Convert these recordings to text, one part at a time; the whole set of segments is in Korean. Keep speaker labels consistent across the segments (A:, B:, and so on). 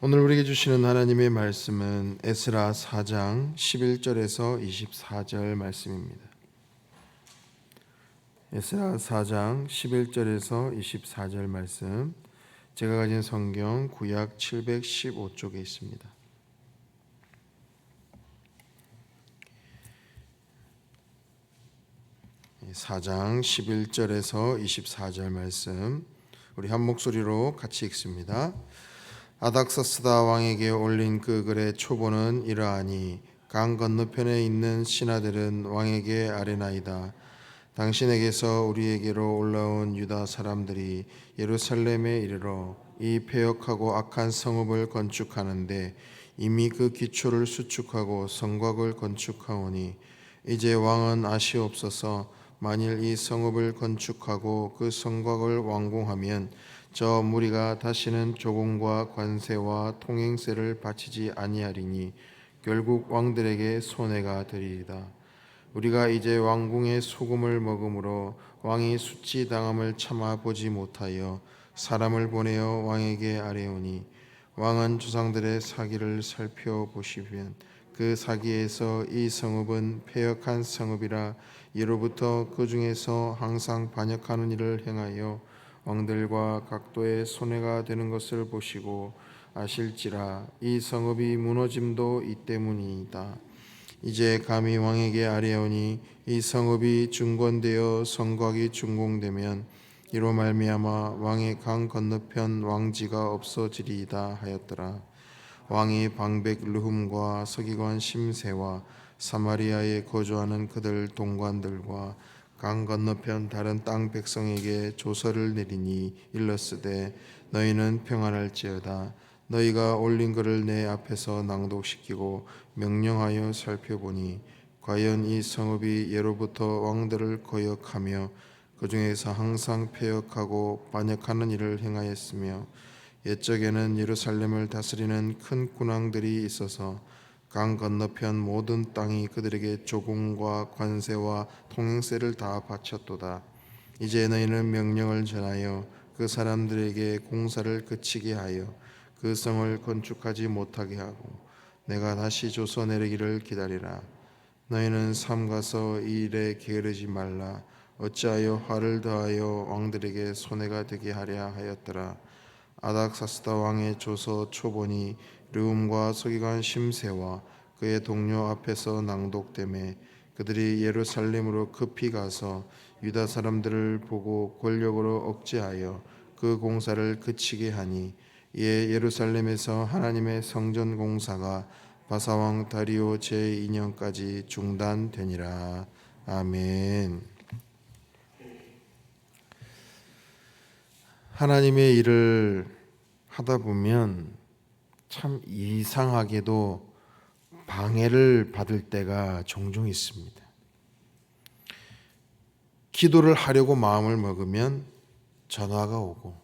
A: 오늘 우리에게 주시는 하나님의 말씀은 에스라 4장 11절에서 24절 말씀입니다. 에스라 4장 11절에서 24절 말씀, 제가 가진 성경 구약 715쪽에 있습니다. 네, 4장 11절에서 24절 말씀, 우리 한 목소리로 같이 읽습니다. 아닥사스다 왕에게 올린 그 글의 초본은 이러하니 강 건너편에 있는 신하들은 왕에게 아뢰나이다. 당신에게서 우리에게로 올라온 유다 사람들이 예루살렘에 이르러 이 패역하고 악한 성읍을 건축하는데 이미 그 기초를 수축하고 성곽을 건축하오니 이제 왕은 아시옵소서. 만일 이 성읍을 건축하고 그 성곽을 완공하면 저 무리가 다시는 조공과 관세와 통행세를 바치지 아니하리니 결국 왕들에게 손해가 되리이다. 우리가 이제 왕궁의 소금을 먹음으로 왕이 수치당함을 참아 보지 못하여 사람을 보내어 왕에게 아뢰오니 왕은 조상들의 사기를 살펴보시면 그 사기에서 이 성읍은 패역한 성읍이라 이로부터 그 중에서 항상 반역하는 일을 행하여 왕들과 각도의 손해가 되는 것을 보시고 아실지라 이 성읍이 무너짐도 이 때문이다. 이제 감히 왕에게 아뢰오니 이 성읍이 중건되어 성곽이 준공되면 이로 말미암아 왕의 강 건너편 왕지가 없어지리이다 하였더라. 왕이 방백 르훔과 서기관 심세와 사마리아에 거주하는 그들 동관들과 강 건너편 다른 땅 백성에게 조서를 내리니 일렀으되 너희는 평안할지어다. 너희가 올린 글을 내 앞에서 낭독시키고 명령하여 살펴보니 과연 이 성읍이 예로부터 왕들을 거역하며 그 중에서 항상 패역하고 반역하는 일을 행하였으며 옛적에는 예루살렘을 다스리는 큰 군왕들이 있어서 강 건너편 모든 땅이 그들에게 조공과 관세와 통행세를 다 바쳤도다. 이제 너희는 명령을 전하여 그 사람들에게 공사를 그치게 하여 그 성을 건축하지 못하게 하고 내가 다시 조서 내리기를 기다리라. 너희는 삼가서 이 일에 게으르지 말라. 어찌하여 화를 더하여 왕들에게 손해가 되게 하랴 하였더라. 아닥사스다 왕의 조서 초본이 르움과 서기관 심세와 그의 동료 앞에서 낭독되매 그들이 예루살렘으로 급히 가서 유다 사람들을 보고 권력으로 억제하여 그 공사를 그치게 하니 이에 예루살렘에서 하나님의 성전 공사가 바사왕 다리오 제2년까지 중단되니라. 아멘. 하나님의 일을 하다 보면 참 이상하게도 방해를 받을 때가 종종 있습니다. 기도를 하려고 마음을 먹으면 전화가 오고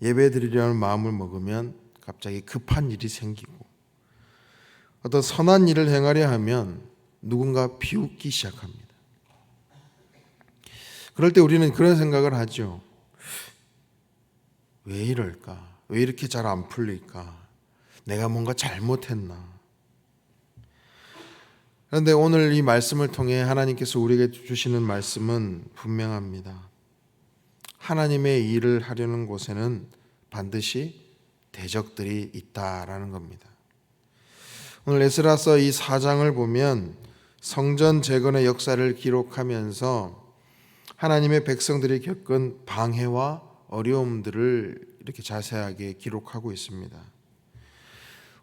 A: 예배 드리려는 마음을 먹으면 갑자기 급한 일이 생기고 어떤 선한 일을 행하려 하면 누군가 비웃기 시작합니다. 그럴 때 우리는 그런 생각을 하죠. 왜 이럴까? 왜 이렇게 잘 안 풀릴까? 내가 뭔가 잘못했나? 그런데 오늘 이 말씀을 통해 하나님께서 우리에게 주시는 말씀은 분명합니다. 하나님의 일을 하려는 곳에는 반드시 대적들이 있다라는 겁니다. 오늘 에스라서 이 4장을 보면 성전 재건의 역사를 기록하면서 하나님의 백성들이 겪은 방해와 어려움들을 이렇게 자세하게 기록하고 있습니다.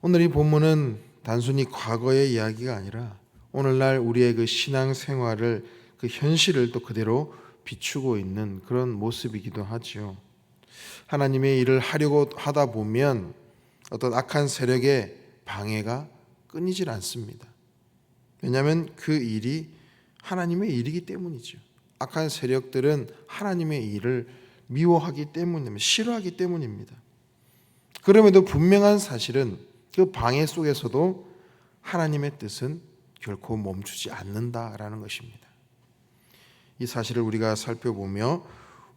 A: 오늘 이 본문은 단순히 과거의 이야기가 아니라 오늘날 우리의 그 신앙 생활을 그 현실을 또 그대로 비추고 있는 그런 모습이기도 하지요. 하나님의 일을 하려고 하다 보면 어떤 악한 세력의 방해가 끊이질 않습니다. 왜냐하면 그 일이 하나님의 일이기 때문이죠. 악한 세력들은 하나님의 일을 미워하기 때문입니다. 싫어하기 때문입니다. 그럼에도 분명한 사실은 그 방해 속에서도 하나님의 뜻은 결코 멈추지 않는다라는 것입니다. 이 사실을 우리가 살펴보며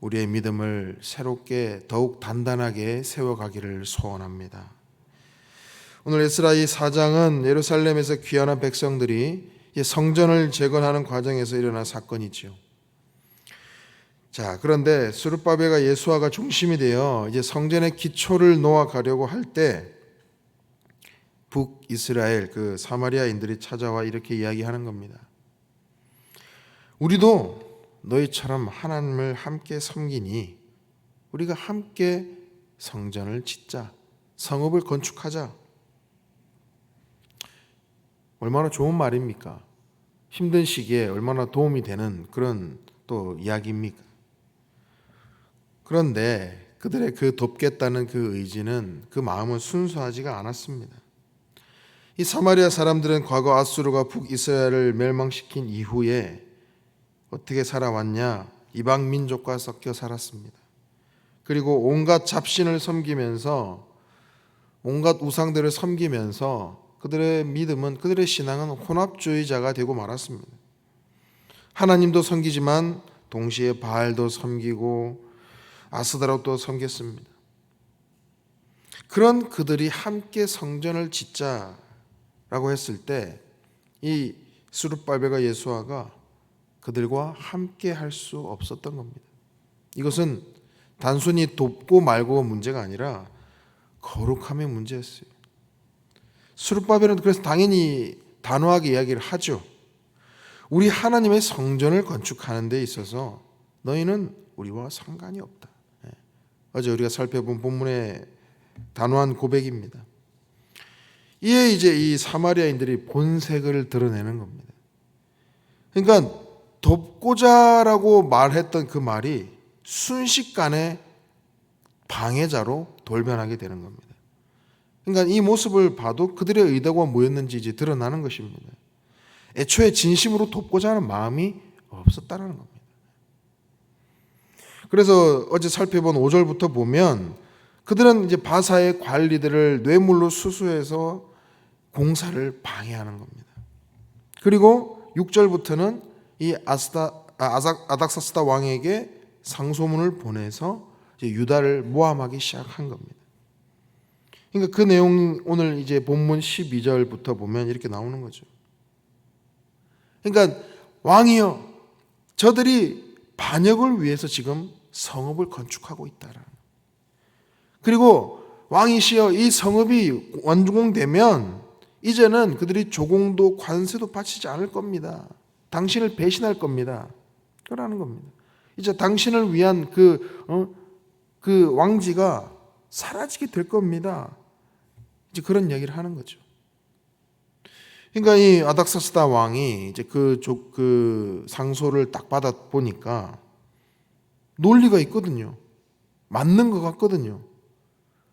A: 우리의 믿음을 새롭게 더욱 단단하게 세워가기를 소원합니다. 오늘 에스라 이 4장은 예루살렘에서 귀환한 백성들이 성전을 재건하는 과정에서 일어난 사건이지요. 자, 그런데 스룹바벨과 예수아가 중심이 되어 이제 성전의 기초를 놓아 가려고 할 때 북이스라엘 그 사마리아인들이 찾아와 이렇게 이야기하는 겁니다. 우리도 너희처럼 하나님을 함께 섬기니 우리가 함께 성전을 짓자, 성읍을 건축하자. 얼마나 좋은 말입니까? 힘든 시기에 얼마나 도움이 되는 그런 또 이야기입니까? 그런데 그들의 그 돕겠다는 그 의지는, 그 마음은 순수하지가 않았습니다. 이 사마리아 사람들은 과거 아수르가 북이스라엘을 멸망시킨 이후에 어떻게 살아왔냐? 이방 민족과 섞여 살았습니다. 그리고 온갖 잡신을 섬기면서, 온갖 우상들을 섬기면서 그들의 믿음은, 그들의 신앙은 혼합주의자가 되고 말았습니다. 하나님도 섬기지만 동시에 바알도 섬기고 아스다롯도 섬겼습니다. 그런 그들이 함께 성전을 짓자라고 했을 때 이 스룹바벨과 예수아가 그들과 함께 할 수 없었던 겁니다. 이것은 단순히 돕고 말고가 문제가 아니라 거룩함의 문제였어요. 스룹바벨은 그래서 당연히 단호하게 이야기를 하죠. 우리 하나님의 성전을 건축하는 데 있어서 너희는 우리와 상관이 없다. 어제 우리가 살펴본 본문의 단호한 고백입니다. 이에 이제 이 사마리아인들이 본색을 드러내는 겁니다. 그러니까 돕고자라고 말했던 그 말이 순식간에 방해자로 돌변하게 되는 겁니다. 그러니까 이 모습을 봐도 그들의 의도가 뭐였는지 이제 드러나는 것입니다. 애초에 진심으로 돕고자 하는 마음이 없었다는 겁니다. 그래서 어제 살펴본 5절부터 보면 그들은 이제 바사의 관리들을 뇌물로 수수해서 공사를 방해하는 겁니다. 그리고 6절부터는 이 아닥사스다 왕에게 상소문을 보내서 이제 유다를 모함하기 시작한 겁니다. 그러니까 그 내용 오늘 이제 본문 12절부터 보면 이렇게 나오는 거죠. 그러니까 왕이여, 저들이 반역을 위해서 지금 성읍을 건축하고 있다라는. 그리고 왕이시여, 이 성읍이 완공되면 이제는 그들이 조공도 관세도 바치지 않을 겁니다. 당신을 배신할 겁니다. 그러는 겁니다. 이제 당신을 위한 그 왕지가 사라지게 될 겁니다. 이제 그런 얘기를 하는 거죠. 그러니까 이 아닥사스다 왕이 이제 그 상소를 딱 받아 보니까 논리가 있거든요. 맞는 것 같거든요.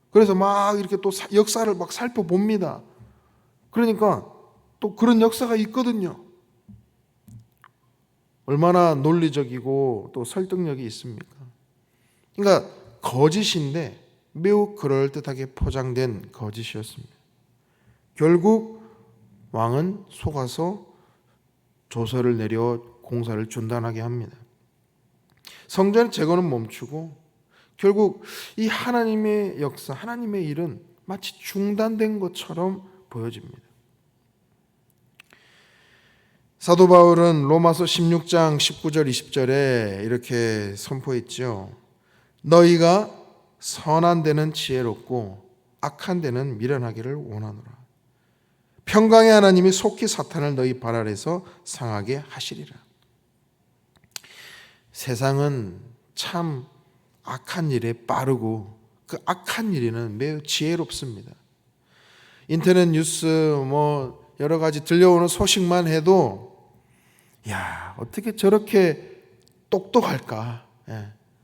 A: 그래서 막 이렇게 또 역사를 막 살펴봅니다. 그러니까 또 그런 역사가 있거든요. 얼마나 논리적이고 또 설득력이 있습니까? 그러니까 거짓인데 매우 그럴듯하게 포장된 거짓이었습니다. 결국 왕은 속아서 조서를 내려 공사를 중단하게 합니다. 성전 재건은 멈추고 결국 이 하나님의 역사, 하나님의 일은 마치 중단된 것처럼 보여집니다. 사도 바울은 로마서 16장 19절 20절에 이렇게 선포했죠. 너희가 선한 데는 지혜롭고 악한 데는 미련하기를 원하노라. 평강의 하나님이 속히 사탄을 너희 발 아래서 상하게 하시리라. 세상은 참 악한 일에 빠르고 그 악한 일에는 매우 지혜롭습니다. 인터넷 뉴스 뭐 여러 가지 들려오는 소식만 해도 야, 어떻게 저렇게 똑똑할까?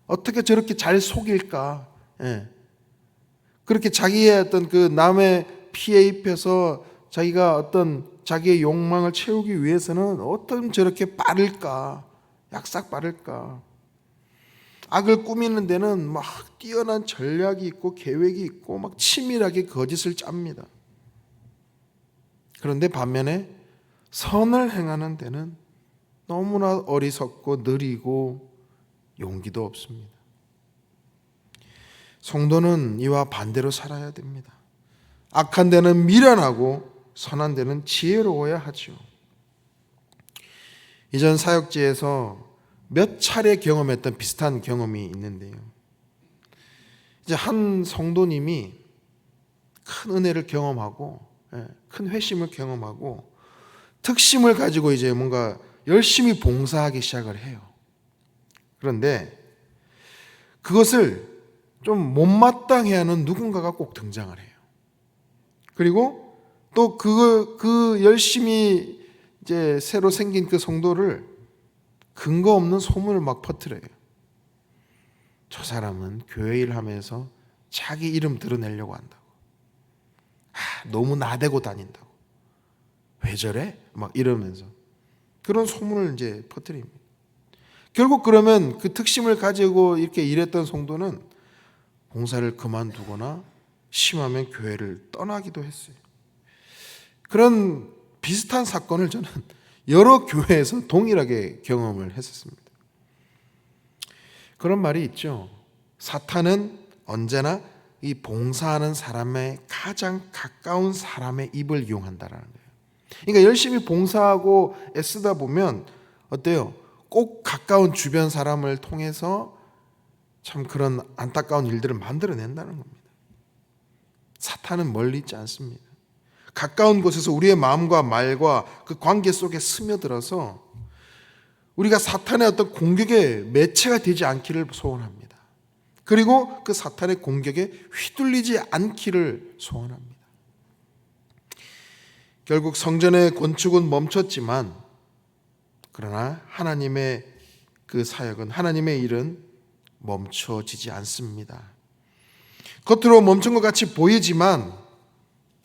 A: 어떻게 저렇게 잘 속일까? 그렇게 자기의 어떤 그 남의 피해 입혀서 자기가 어떤 자기의 욕망을 채우기 위해서는 어떤 저렇게 빠를까? 약삭 빠를까? 악을 꾸미는 데는 막 뛰어난 전략이 있고 계획이 있고 막 치밀하게 거짓을 짭니다. 그런데 반면에 선을 행하는 데는 너무나 어리석고 느리고 용기도 없습니다. 성도는 이와 반대로 살아야 됩니다. 악한 데는 미련하고 선한 데는 지혜로워야 하죠. 이전 사역지에서 몇 차례 경험했던 비슷한 경험이 있는데요. 이제 한 성도님이 큰 은혜를 경험하고 큰 회심을 경험하고 특심을 가지고 이제 뭔가 열심히 봉사하기 시작을 해요. 그런데 그것을 좀 못마땅해 하는 누군가가 꼭 등장을 해요. 그리고 또 그 열심히 이제 새로 생긴 그 성도를 근거 없는 소문을 막 퍼뜨려요. 저 사람은 교회 일 하면서 자기 이름 드러내려고 한다고. 너무 나대고 다닌다고. 왜 저래? 막 이러면서 그런 소문을 이제 퍼뜨립니다. 결국 그러면 그 특심을 가지고 이렇게 일했던 성도는 봉사를 그만두거나 심하면 교회를 떠나기도 했어요. 그런 비슷한 사건을 저는 여러 교회에서 동일하게 경험을 했었습니다. 그런 말이 있죠. 사탄은 언제나 이 봉사하는 사람의 가장 가까운 사람의 입을 이용한다라는 거예요. 그러니까 열심히 봉사하고 애쓰다 보면 어때요? 꼭 가까운 주변 사람을 통해서 참 그런 안타까운 일들을 만들어낸다는 겁니다. 사탄은 멀리 있지 않습니다. 가까운 곳에서 우리의 마음과 말과 그 관계 속에 스며들어서 우리가 사탄의 어떤 공격의 매체가 되지 않기를 소원합니다. 그리고 그 사탄의 공격에 휘둘리지 않기를 소원합니다. 결국 성전의 건축은 멈췄지만 그러나 하나님의 그 사역은, 하나님의 일은 멈춰지지 않습니다. 겉으로 멈춘 것 같이 보이지만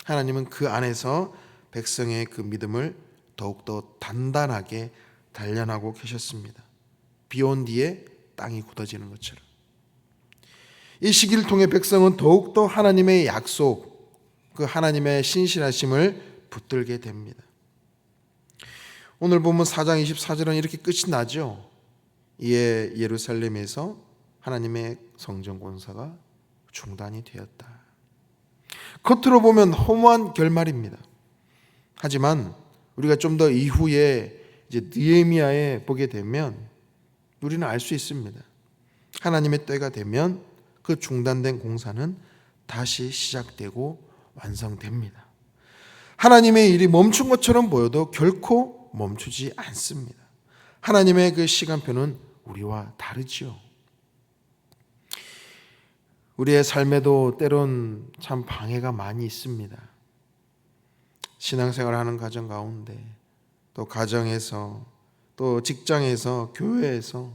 A: 하나님은 그 안에서 백성의 그 믿음을 더욱더 단단하게 단련하고 계셨습니다. 비 온 뒤에 땅이 굳어지는 것처럼. 이 시기를 통해 백성은 더욱더 하나님의 약속, 그 하나님의 신실하심을 붙들게 됩니다. 오늘 보면 4장 24절은 이렇게 끝이 나죠. 이에 예루살렘에서 하나님의 성전 공사가 중단이 되었다. 겉으로 보면 허무한 결말입니다. 하지만 우리가 좀 더 이후에 이제 느헤미야에 보게 되면 우리는 알 수 있습니다. 하나님의 때가 되면 그 중단된 공사는 다시 시작되고 완성됩니다. 하나님의 일이 멈춘 것처럼 보여도 결코 멈추지 않습니다. 하나님의 그 시간표는 우리와 다르지요. 우리의 삶에도 때론 참 방해가 많이 있습니다. 신앙생활하는 가정 가운데, 또 가정에서, 또 직장에서, 교회에서,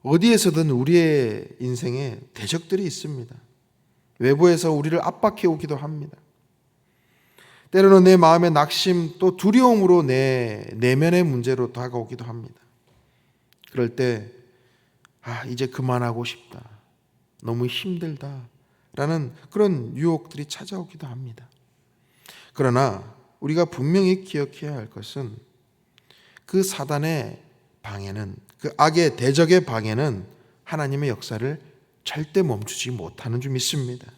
A: 어디에서든 우리의 인생에 대적들이 있습니다. 외부에서 우리를 압박해 오기도 합니다. 때로는 내 마음의 낙심, 또 두려움으로 내 내면의 문제로 다가오기도 합니다. 그럴 때 이제 그만하고 싶다, 너무 힘들다 라는 그런 유혹들이 찾아오기도 합니다. 그러나 우리가 분명히 기억해야 할 것은 그 사단의 방해는, 그 악의 대적의 방해는 하나님의 역사를 절대 멈추지 못하는 줄 믿습니다.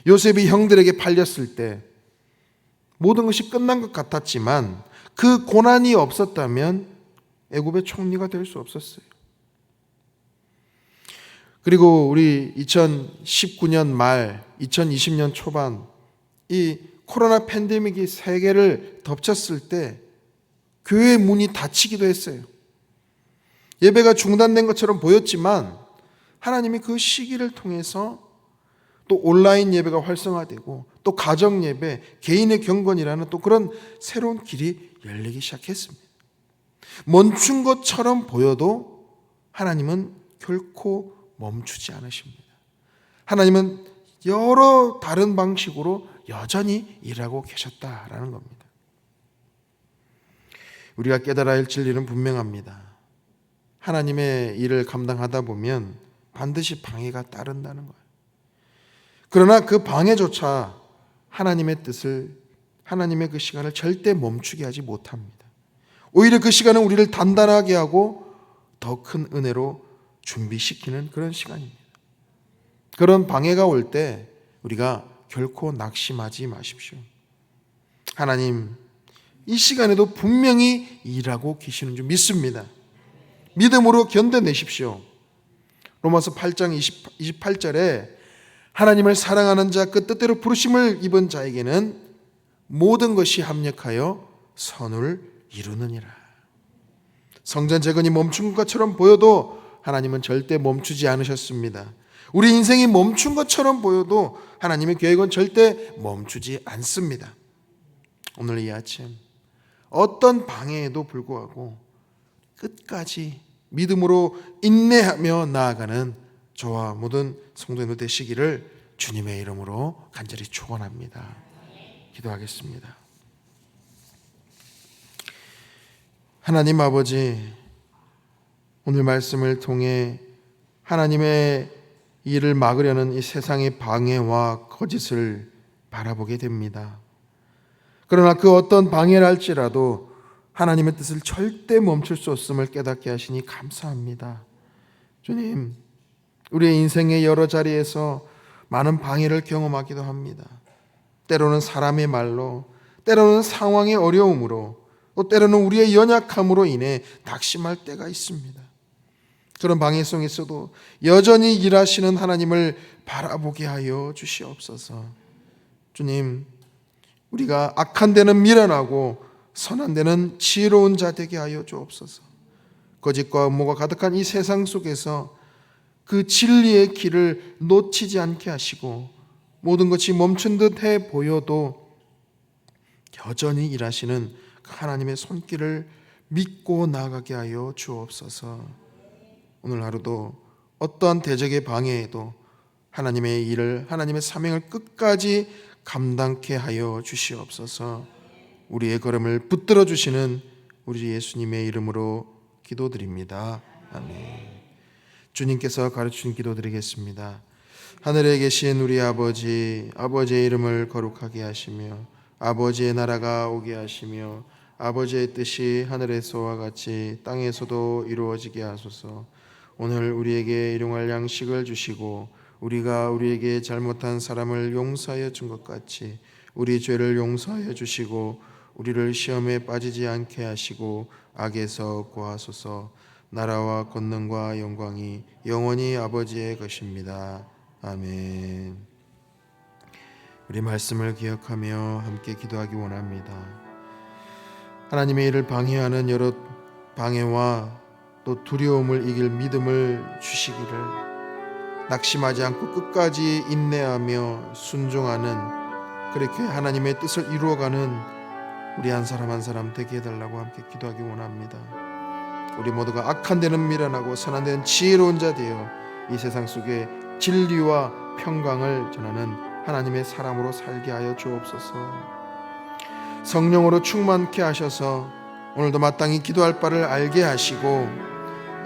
A: 요셉이 형들에게 팔렸을 때 모든 것이 끝난 것 같았지만 그 고난이 없었다면 애굽의 총리가 될 수 없었어요. 그리고 우리 2019년 말, 2020년 초반 이 코로나 팬데믹이 세계를 덮쳤을 때 교회 문이 닫히기도 했어요. 예배가 중단된 것처럼 보였지만 하나님이 그 시기를 통해서 또 온라인 예배가 활성화되고 또 가정 예배, 개인의 경건이라는 또 그런 새로운 길이 열리기 시작했습니다. 멈춘 것처럼 보여도 하나님은 결코 멈추지 않으십니다. 하나님은 여러 다른 방식으로 여전히 일하고 계셨다라는 겁니다. 우리가 깨달아야 할 진리는 분명합니다. 하나님의 일을 감당하다 보면 반드시 방해가 따른다는 거예요. 그러나 그 방해조차 하나님의 뜻을, 하나님의 그 시간을 절대 멈추게 하지 못합니다. 오히려 그 시간은 우리를 단단하게 하고 더 큰 은혜로 준비시키는 그런 시간입니다. 그런 방해가 올 때 우리가 결코 낙심하지 마십시오. 하나님 이 시간에도 분명히 일하고 계시는 줄 믿습니다. 믿음으로 견뎌내십시오. 로마서 8장 28절에 하나님을 사랑하는 자 그 뜻대로 부르심을 입은 자에게는 모든 것이 합력하여 선을 이루느니라. 성전 재건이 멈춘 것처럼 보여도 하나님은 절대 멈추지 않으셨습니다. 우리 인생이 멈춘 것처럼 보여도 하나님의 계획은 절대 멈추지 않습니다. 오늘 이 아침 어떤 방해에도 불구하고 끝까지 믿음으로 인내하며 나아가는 저와 모든 성도님들 되시기를 주님의 이름으로 간절히 축원합니다. 기도하겠습니다. 하나님 아버지, 오늘 말씀을 통해 하나님의 일을 막으려는 이 세상의 방해와 거짓을 바라보게 됩니다. 그러나 그 어떤 방해를 할지라도 하나님의 뜻을 절대 멈출 수 없음을 깨닫게 하시니 감사합니다. 주님, 우리의 인생의 여러 자리에서 많은 방해를 경험하기도 합니다. 때로는 사람의 말로, 때로는 상황의 어려움으로, 또 때로는 우리의 연약함으로 인해 낙심할 때가 있습니다. 그런 방해 속에서도 여전히 일하시는 하나님을 바라보게 하여 주시옵소서. 주님, 우리가 악한 데는 미련하고 선한 데는 지혜로운 자 되게 하여 주옵소서. 거짓과 음모가 가득한 이 세상 속에서 그 진리의 길을 놓치지 않게 하시고 모든 것이 멈춘 듯해 보여도 여전히 일하시는 그 하나님의 손길을 믿고 나아가게 하여 주옵소서. 오늘 하루도 어떠한 대적의 방해에도 하나님의 일을, 하나님의 사명을 끝까지 감당케 하여 주시옵소서. 우리의 걸음을 붙들어 주시는 우리 예수님의 이름으로 기도드립니다. 아멘. 주님께서 가르치신 기도드리겠습니다. 하늘에 계신 우리 아버지, 아버지의 이름을 거룩하게 하시며 아버지의 나라가 오게 하시며 아버지의 뜻이 하늘에서와 같이 땅에서도 이루어지게 하소서. 오늘 우리에게 일용할 양식을 주시고 우리가 우리에게 잘못한 사람을 용서하여 준 것 같이 우리 죄를 용서하여 주시고 우리를 시험에 빠지지 않게 하시고 악에서 구하소서. 나라와 권능과 영광이 영원히 아버지의 것입니다. 아멘. 우리 말씀을 기억하며 함께 기도하기 원합니다. 하나님의 일을 방해하는 여러 방해와 또 두려움을 이길 믿음을 주시기를, 낙심하지 않고 끝까지 인내하며 순종하는, 그렇게 하나님의 뜻을 이루어가는 우리 한 사람 한 사람 되게 해달라고 함께 기도하기 원합니다. 우리 모두가 악한 데는 미련하고 선한 데는 지혜로운 자 되어 이 세상 속에 진리와 평강을 전하는 하나님의 사람으로 살게 하여 주옵소서. 성령으로 충만케 하셔서 오늘도 마땅히 기도할 바를 알게 하시고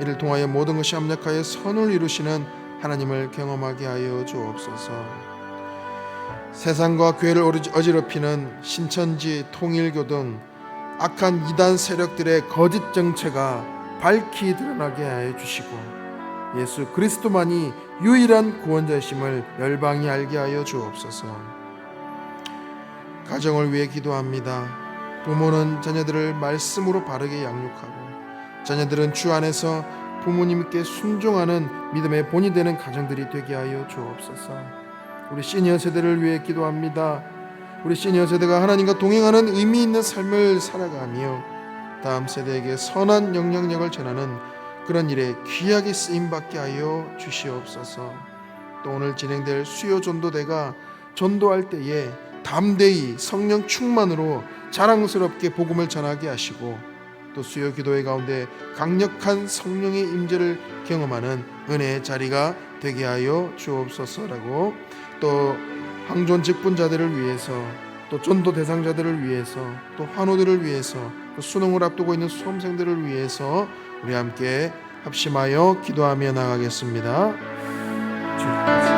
A: 이를 통하여 모든 것이 합력하여 선을 이루시는 하나님을 경험하게 하여 주옵소서. 세상과 교회를 어지럽히는 신천지, 통일교 등 악한 이단 세력들의 거짓 정체가 밝히 드러나게 하여 주시고 예수 그리스도만이 유일한 구원자이심을 열방이 알게 하여 주옵소서. 가정을 위해 기도합니다. 부모는 자녀들을 말씀으로 바르게 양육하고 자녀들은 주 안에서 부모님께 순종하는 믿음의 본이 되는 가정들이 되게 하여 주옵소서. 우리 시니어 세대를 위해 기도합니다. 우리 시니어 세대가 하나님과 동행하는 의미 있는 삶을 살아가며 다음 세대에게 선한 영향력을 전하는 그런 일에 귀하게 쓰임받게 하여 주시옵소서. 또 오늘 진행될 수요 전도대가 전도할 때에 담대히 성령 충만으로 자랑스럽게 복음을 전하게 하시고 또 수요 기도회 가운데 강력한 성령의 임재를 경험하는 은혜의 자리가 되게 하여 주옵소서라고, 또 항존 직분자들을 위해서, 또 전도 대상자들을 위해서, 또 환우들을 위해서, 또 수능을 앞두고 있는 수험생들을 위해서 우리 함께 합심하여 기도하며 나가겠습니다. 주님.